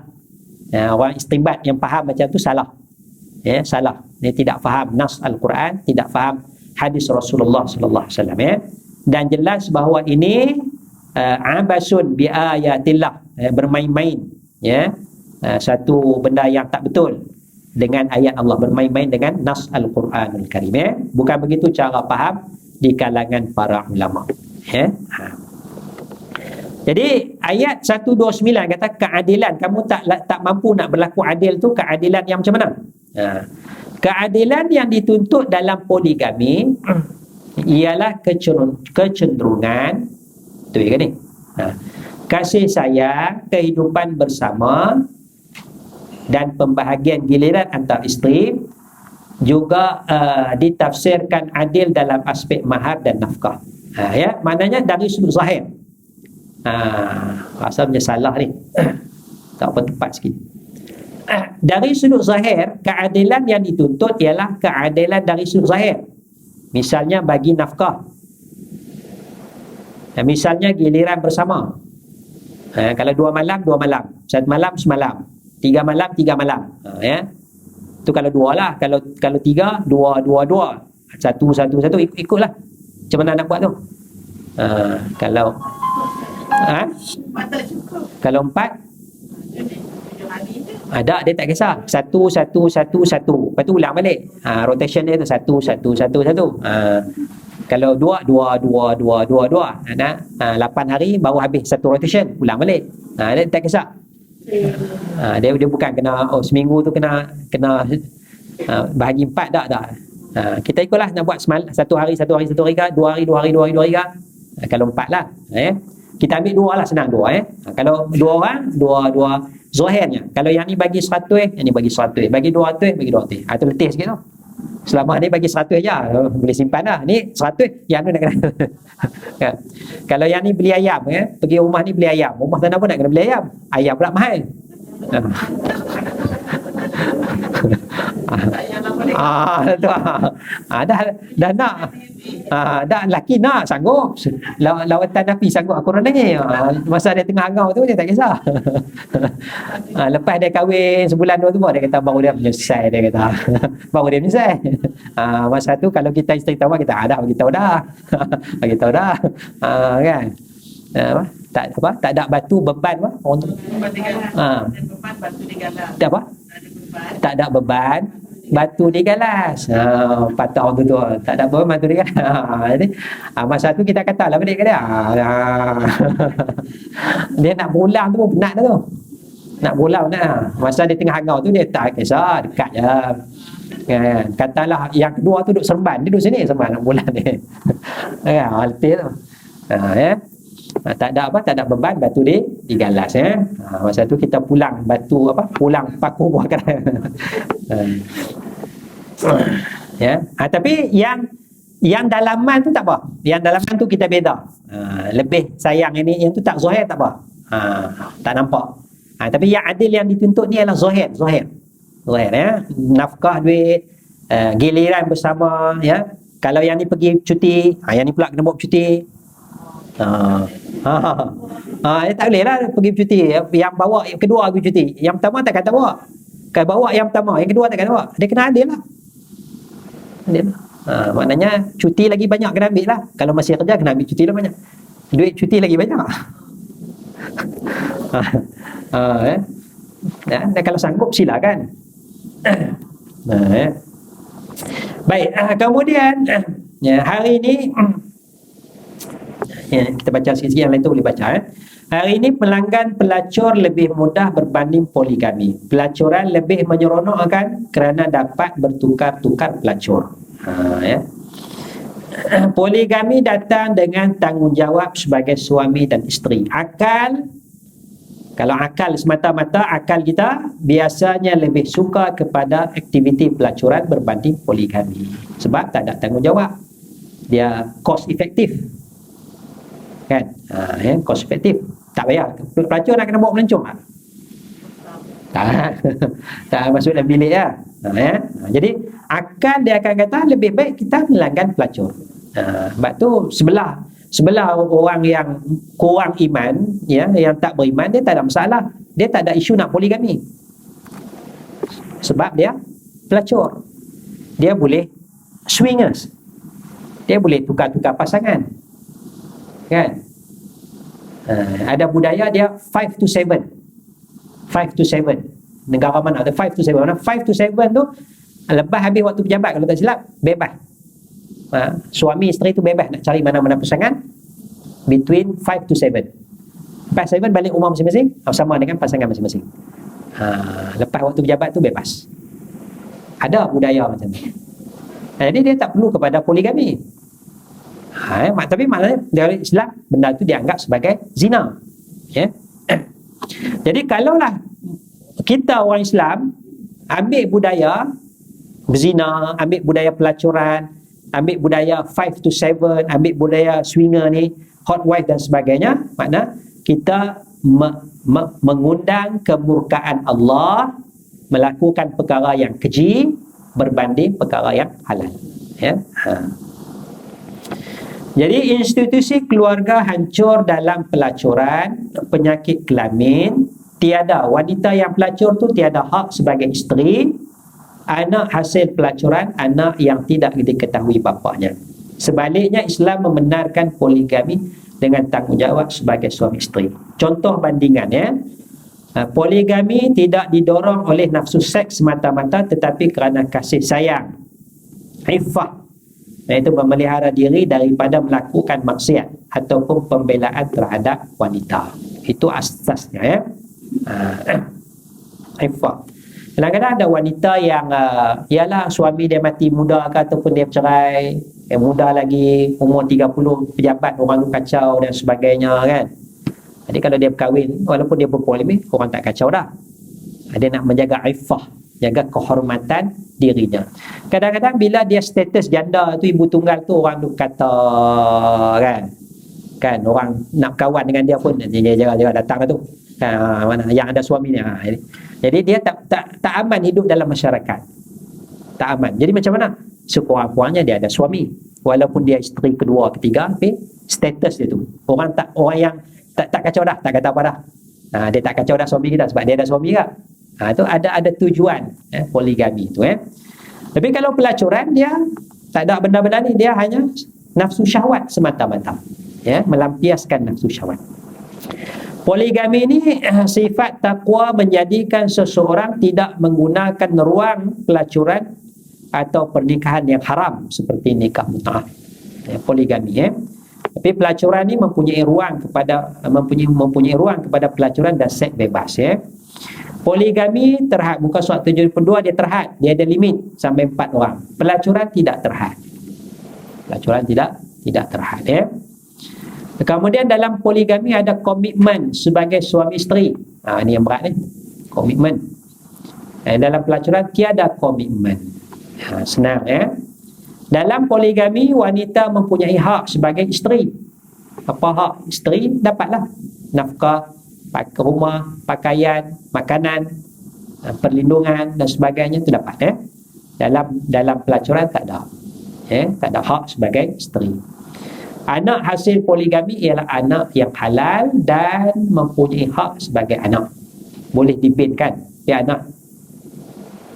Orang istinbat yang faham macam tu salah. Salah. Dia tidak faham nas Al-Quran, tidak faham hadis Rasulullah sallallahu alaihi wasallam, dan jelas bahawa ini abasun bi ayatillah, bermain-main, satu benda yang tak betul dengan ayat Allah, bermain-main dengan nas Al-Quranul Karim. Bukan begitu cara faham di kalangan para ulama. Jadi ayat 129 kata keadilan, kamu tak mampu nak berlaku adil tu, keadilan yang macam mana? Keadilan yang dituntut dalam poligami ialah kecenderungan tu kan ni, kasih sayang, kehidupan bersama dan pembahagian giliran antar isteri. Juga ditafsirkan adil dalam aspek mahar dan nafkah. Maknanya dari sudut zahir. Rasanya salah ni. Tak apa tepat sikit. Dari sudut zahir, keadilan yang dituntut ialah keadilan dari sudut zahir. Misalnya bagi nafkah, misalnya giliran bersama. Kalau 2 malam, 2 malam, 1 malam, semalam, 3 malam, 3 malam. Itu kalau 2 lah. Kalau 3, 2, 2, 2, 1, 1, 1, ikutlah. Macam mana nak buat tu? Kalau 4, ada, dia tak kisah. 1, 1, 1, 1. Lepas tu ulang balik. Rotation dia tu 1, 1, 1, 1. Kalau 2, 2, 2, 2, 2, 2. 8 hari baru habis satu rotation. Ulang balik. Dia tak kisah. Dia bukan kena seminggu tu kena bahagi 4 tak. Kita ikutlah nak buat satu hari ke, 2 hari, 2 hari, 2 hari, 2 hari ke. Kalau 4 lah. Kita ambil 2 lah, senang 2. Kalau 2 orang, 2 zahirnya. Kalau yang ni bagi 100, yang ni bagi 100. Bagi 200, bagi 200. Itu letih sikit tu. Selama ni bagi 100 je, boleh simpan dah. Ni 100, yang tu nak kena. Kalau yang ni beli ayam, pergi rumah ni beli ayam. Rumah sana pun nak kena beli ayam. Ayam pula mahal. Dah nak. Dah laki nak sanggup. Lawatan Nabi sanggup aku renangnya. Masa dia tengah hangau tu dia tak kisah. Lepas dia kahwin sebulan 2 tu dia kata baru dia menyelesai, dia kata. Baru dia menyelesai. Masa tu kalau kita isteri tahu kita dah bagi tahu dah. Bagi tahu dah. Kan? Tak ada batu beban apa? Tak apa? Tak ada beban, batu digalas. Patah tu tak ada beban, batu digalas. Jadi masa tu kita kata lah balik ke dia. Dia nak berulang tu pun penat dah tu. Nak berulang nak. Masa dia tengah hangau tu dia tak kisah, dekat je. Kan? Katalah yang kedua tu duduk serban, dia duduk sini serban nak berulang ni. Letih tu. Tak ada beban, batu digalas. Masa tu kita pulang batu pulang paku buah keran. Tapi yang dalaman tu tak apa. Yang dalaman tu kita beda. Lebih sayang ini, yang tu tak zahir tak apa. Tak nampak. Tapi yang adil yang dituntut ni ialah zahir. Nafkah, duit, giliran bersama, Kalau yang ni pergi cuti, yang ni pula kena buat cuti. Tak boleh lah pergi cuti. Yang bawa yang kedua pergi cuti, yang pertama tak kata bawa. Kalau bawa yang pertama, yang kedua takkan bawa. Dia kena adil lah. Adil. Maknanya cuti lagi banyak kena ambil lah. Kalau masih kerja kena ambil cuti lah banyak. Duit cuti lagi banyak. Dan kalau sanggup silakan. Baik, kemudian hari ini kita baca sikit-sikit, yang lain tu boleh baca. Hari ini pelanggan pelacur lebih mudah berbanding poligami. Pelacuran lebih menyeronokkan kerana dapat bertukar-tukar pelacur. Poligami datang dengan tanggungjawab sebagai suami dan isteri. Kalau akal semata-mata, akal kita biasanya lebih suka kepada aktiviti pelacuran berbanding poligami. Sebab tak ada tanggungjawab. Dia cost efektif. Kan? Cost efektif. Tak payah. Pelacur nak kena bawa melancong tak? Tak masuk dalam bilik lah. Jadi akal dia akan kata lebih baik kita melanggan pelacur. Sebab tu sebelah orang yang kurang iman, yang tak beriman, dia tak ada masalah. Dia tak ada isu nak poligami. Sebab dia pelacur. Dia boleh swingers. Dia boleh tukar-tukar pasangan. Kan? Ada budaya dia 5 to 7. 5 to 7. Negara mana ada 5 to 7? Mana 5 to 7 tu lepas habis waktu pejabat, kalau tak silap, bebas. Suami isteri tu bebas nak cari mana-mana pasangan between 5 to 7. Lepas 7 balik rumah masing-masing, sama dengan pasangan masing-masing. Lepas waktu pejabat tu bebas. Ada budaya macam tu. Jadi dia tak perlu kepada poligami. Tapi maknanya dari Islam benda tu dianggap sebagai zina. Jadi kalaulah kita orang Islam ambil budaya berzina, ambil budaya pelacuran, ambil budaya 5 to 7, ambil budaya swinger ni, hot wife dan sebagainya, makna kita mengundang kemurkaan Allah, melakukan perkara yang keji berbanding perkara yang halal. Jadi institusi keluarga hancur dalam pelacuran, penyakit kelamin. Tiada, wanita yang pelacur tu tiada hak sebagai isteri. Anak hasil pelacuran, anak yang tidak diketahui bapanya. Sebaliknya Islam membenarkan poligami dengan tanggungjawab sebagai suami isteri. Contoh bandingan poligami tidak didorong oleh nafsu seks semata-mata, tetapi kerana kasih sayang, iffah, iaitu memelihara diri daripada melakukan maksiat ataupun pembelaan terhadap wanita. Itu asasnya. Iffah. Kadang-kadang ada wanita yang ialah suami dia mati muda ke, ataupun dia bercerai, muda lagi, umur 30, pejabat, orang tu kacau dan sebagainya kan. Jadi kalau dia berkahwin, walaupun dia berpoligami, orang tak kacau dah. Dia nak menjaga iffah, jaga kehormatan dirinya. Kadang-kadang bila dia status janda tu, ibu tunggal tu, orang tu kata kan orang nak kawan dengan dia pun dia datang tu. Mana yang ada suami ni. Jadi dia tak aman hidup dalam masyarakat. Tak aman. Jadi macam mana? Sekurang-kurangnya dia ada suami. Walaupun dia isteri kedua, ketiga, tapi status dia tu. Orang yang tak kacau dah, tak kata apa dah. Dia tak kacau dah suami kita sebab dia ada suami ke. Itu ada tujuan poligami tu. Tapi kalau pelacuran, dia tak ada benda-benda ni, dia hanya nafsu syahwat semata-mata. Melampiaskan nafsu syahwat. Poligami ini sifat takwa menjadikan seseorang tidak menggunakan ruang pelacuran atau pernikahan yang haram seperti nikah mut'ah. Poligami. Tapi pelacuran ini mempunyai ruang kepada pelacuran dan seks bebas. Poligami terhad, muka surat 72 dia terhad, dia ada limit sampai 4 orang. Pelacuran tidak terhad. Pelacuran tidak terhad. Kemudian dalam poligami ada komitmen sebagai suami isteri. Ini yang berat ni. Komitmen. Dalam pelacuran tiada komitmen. Senang Dalam poligami wanita mempunyai hak sebagai isteri. Apa hak isteri? Dapatlah nafkah, rumah, pakaian, makanan, perlindungan dan sebagainya tu dapat. Dalam pelacuran tak ada. Tak ada hak sebagai isteri. Anak hasil poligami ialah anak yang halal dan mempunyai hak sebagai anak. Boleh dibinkan. Dia anak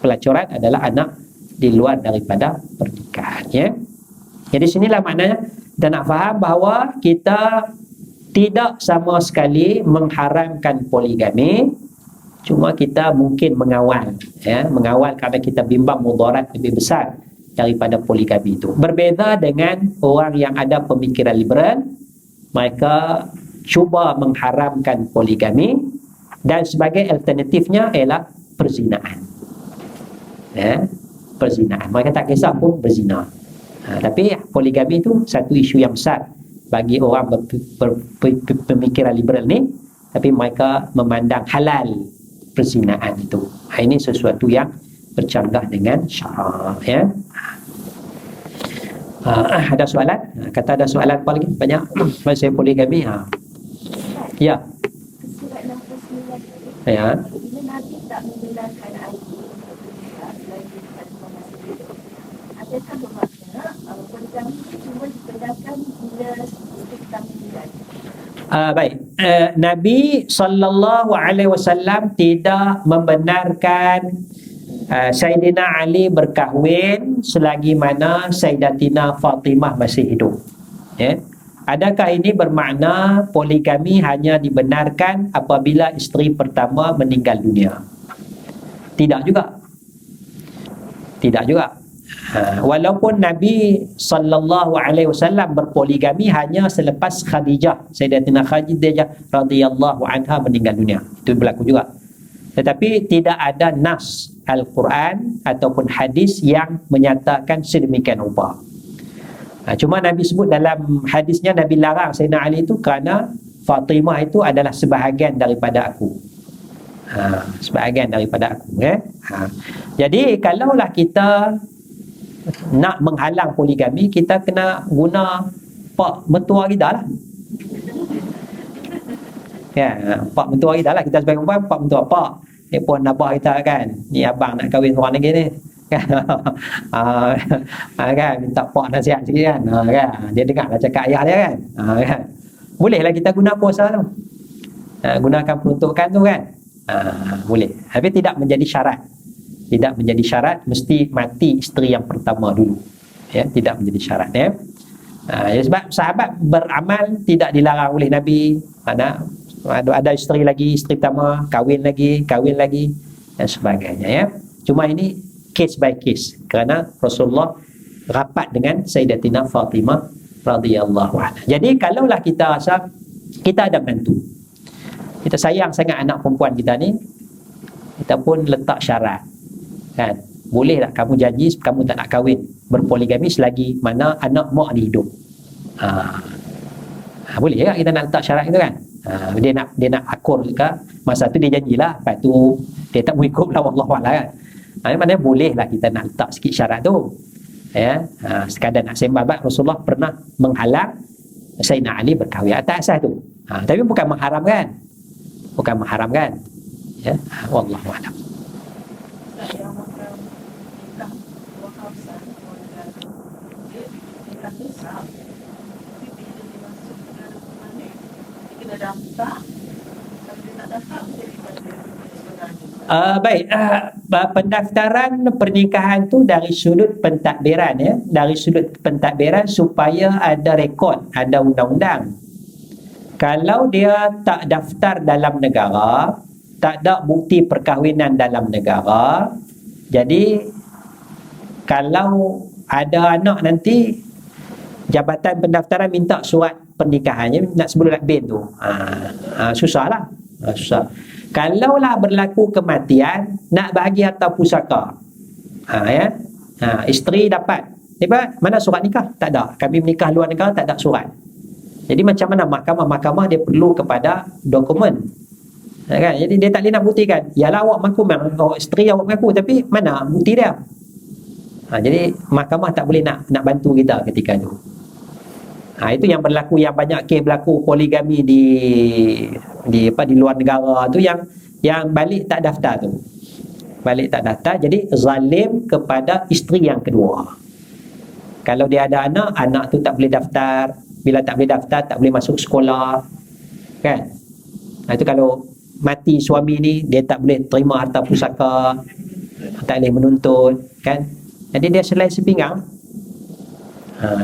pelacuran adalah anak di luar daripada pernikahan, ya. Jadi sinilah maknanya kita nak faham bahawa kita tidak sama sekali mengharamkan poligami, cuma kita mungkin mengawal, ya, mengawal kerana kita bimbang mudarat lebih besar daripada poligami itu. Berbeza dengan orang yang ada pemikiran liberal, mereka cuba mengharamkan poligami dan sebagai alternatifnya ialah perzinaan, ya, perzinaan. Mereka tak kisah pun berzina. Tapi poligami itu satu isu yang besar bagi orang pemikiran liberal ni, tapi mereka memandang halal perzinaan itu. Ini sesuatu yang bercanggah dengan syarak, ya. Ada soalan? Kata ada soalan apa lagi? Banyak pasal poligami. Ya. Ya. Adakah bermakna poligami itu cuma dibenarkan bila isteri kita meninggal? Baik. Nabi SAW tidak membenarkan Sayyidina Ali berkahwin selagi mana Sayyidatina Fatimah masih hidup, ya. Adakah ini bermakna poligami hanya dibenarkan apabila isteri pertama meninggal dunia? Tidak juga. Tidak juga. Walaupun Nabi SAW berpoligami hanya selepas Khadijah, Sayyidatina Khadijah radhiyallahu anha meninggal dunia. Itu berlaku juga. Tetapi tidak ada nas Al-Quran ataupun hadis yang menyatakan sedemikian rupa. Cuma Nabi sebut dalam hadisnya, Nabi larang Sayyidina Ali itu kerana Fatimah itu adalah sebahagian daripada aku. Sebahagian daripada aku, ya. Jadi kalaulah kita nak menghalang poligami, kita kena guna pak mentua kita lah, ya. Pak mentua kita lah. Kita sebagai perempuan, pak mentua, pak ni pun abah kita kan, ni abang nak kahwin orang lagi ni kan. Kan minta pak nasihat sikit kan, kan dia dengar lah cakap ayah dia kan, kan. Bolehlah kita guna kuasa tu, gunakan peruntukan tu kan, boleh. Tapi tidak menjadi syarat. Tidak menjadi syarat mesti mati isteri yang pertama dulu, ya. Tidak menjadi syarat, ya. Sebab sahabat beramal tidak dilarang oleh Nabi. Ada isteri lagi, isteri pertama, kahwin lagi dan sebagainya, ya. Cuma ini case by case kerana Rasulullah rapat dengan Sayyidatina Fatimah radhiyallahu anha. Jadi kalaulah kita rasa kita ada menantu, kita sayang sangat anak perempuan kita ni, kita pun letak syarat, kan, boleh tak kamu janji kamu tak nak kahwin berpoligami selagi mana anak mak ni hidup. Boleh tak kita nak letak syarat itu kan? Dia nak akur ke masa tu, dia janjilah, lepas tu dia tak mengikut lah, wallahu a'lam kan. Maknanya bolehlah kita nak letak sikit syarat tu, ya. Sekadar nak sembah. Rasulullah pernah menghalang Sayyidina Ali berkahwin atas asas tu, tapi bukan mengharamkan, ya. Wallahu a'lam. Baik, pendaftaran pernikahan tu dari sudut pentadbiran, ya, dari sudut pentadbiran supaya ada rekod, ada undang-undang. Kalau dia tak daftar dalam negara, tak ada bukti perkahwinan dalam negara, jadi kalau ada anak nanti Jabatan Pendaftaran minta surat pernikahannya nak sebelum nak bin tu, susahlah, susah. Kalaulah berlaku kematian, nak bahagi harta pusaka, ya, isteri dapat, tiba mana surat nikah? Tak ada. Kami menikah luar negara, tak ada surat. Jadi macam mana mahkamah dia perlu kepada dokumen, kan? Jadi dia tak boleh nak buktikan, yalah awak mengaku, isteri awak mengaku, tapi mana bukti dia? Jadi mahkamah tak boleh nak bantu kita ketika itu. Itu yang berlaku, yang banyak kes berlaku poligami di luar negara tu, yang balik tak daftar tu. Balik tak daftar, jadi zalim kepada isteri yang kedua. Kalau dia ada anak tu tak boleh daftar. Bila tak boleh daftar, tak boleh masuk sekolah, kan? Itu kalau mati suami ni, dia tak boleh terima harta pusaka, tak boleh menuntut kan. Jadi dia selai sepinggang.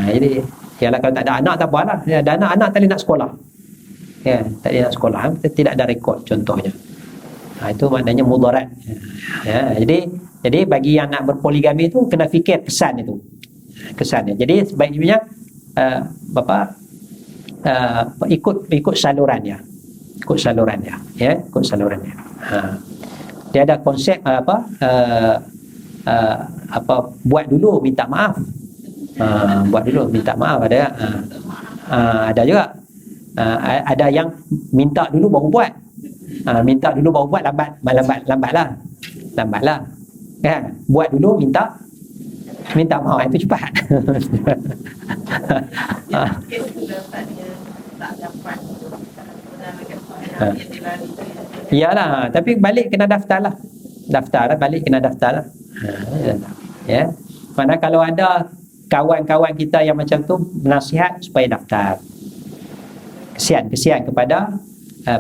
Jadi ialah kalau tak ada anak tak apalah. Dia ada anak tak boleh nak sekolah. Ya, tak boleh nak sekolah, tidak ada rekod contohnya. Itu maknanya mudarat. Jadi bagi yang nak berpoligami tu kena fikir kesan itu. Kesannya. Jadi sebaiknya ikut salurannya. Ikut salurannya, ya, ikut salurannya. Dia ada konsep buat dulu minta maaf. Buat dulu minta maaf ada. Ada juga. Ada yang minta dulu baru buat. Minta dulu baru buat lambatlah. Kan? Buat dulu minta maaf itu cepat. Iyalah, tapi balik kena daftarlah. Balik kena daftarlah. Ya. Mana kalau ada kawan-kawan kita yang macam tu nasihat supaya daftar. Kesian kepada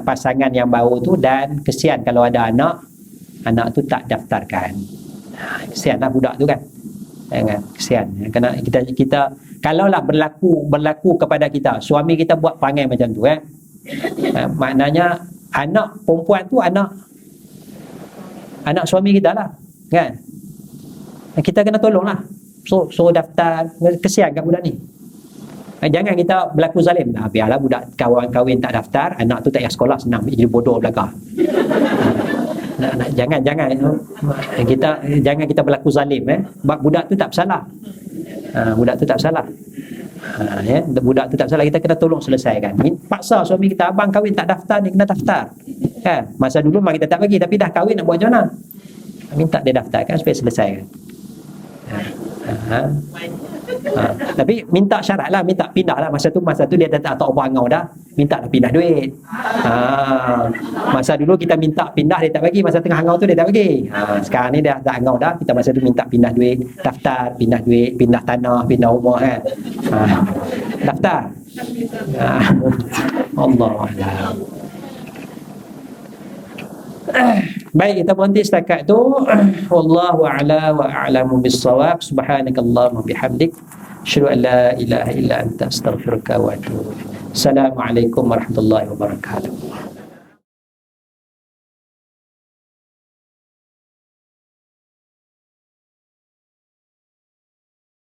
pasangan yang baru tu, dan kesian kalau ada anak tu tak daftarkan. Kesianlah budak tu kan. Jangan kesian. Kena kita kalaulah berlaku kepada kita, suami kita buat perangai macam tu maknanya anak perempuan tu anak suami kita lah kan. Kita kena tolonglah. Suruh daftar. Kesian kat budak ni. Jangan kita berlaku zalim. Biarlah budak kahwin tak daftar, anak tu tak payah sekolah, senang jadi bodoh belakang. Jangan kita berlaku zalim. Budak tu tak bersalah. Budak tu tak bersalah. Budak tu tak bersalah, kita kena tolong selesaikan. Paksa suami kita, abang kahwin tak daftar ni, kena daftar. Kan? Masa dulu memang kita tak bagi, tapi dah kahwin nak buat macam mana? Minta dia daftarkan supaya selesaikan. Tapi minta syarat lah, minta pindah lah. Masa tu dia tak tahu apa angau dah, minta dah pindah duit. Masa dulu kita minta pindah dia tak bagi, masa tengah angau tu dia tak bagi. Sekarang ni dah tak angau dah, kita masa tu minta pindah duit, daftar, pindah duit, pindah tanah, pindah rumah kan. Daftar. Allahuakbar. Baik, kita berhenti setakat tu. Wallahu a'la wa a'lamu bis-shawab. Subhanakallahumma bihamdik, asyhadu an la ilaha illa anta, astaghfiruka wa atubu ilaik. Assalamualaikum warahmatullahi wabarakatuh.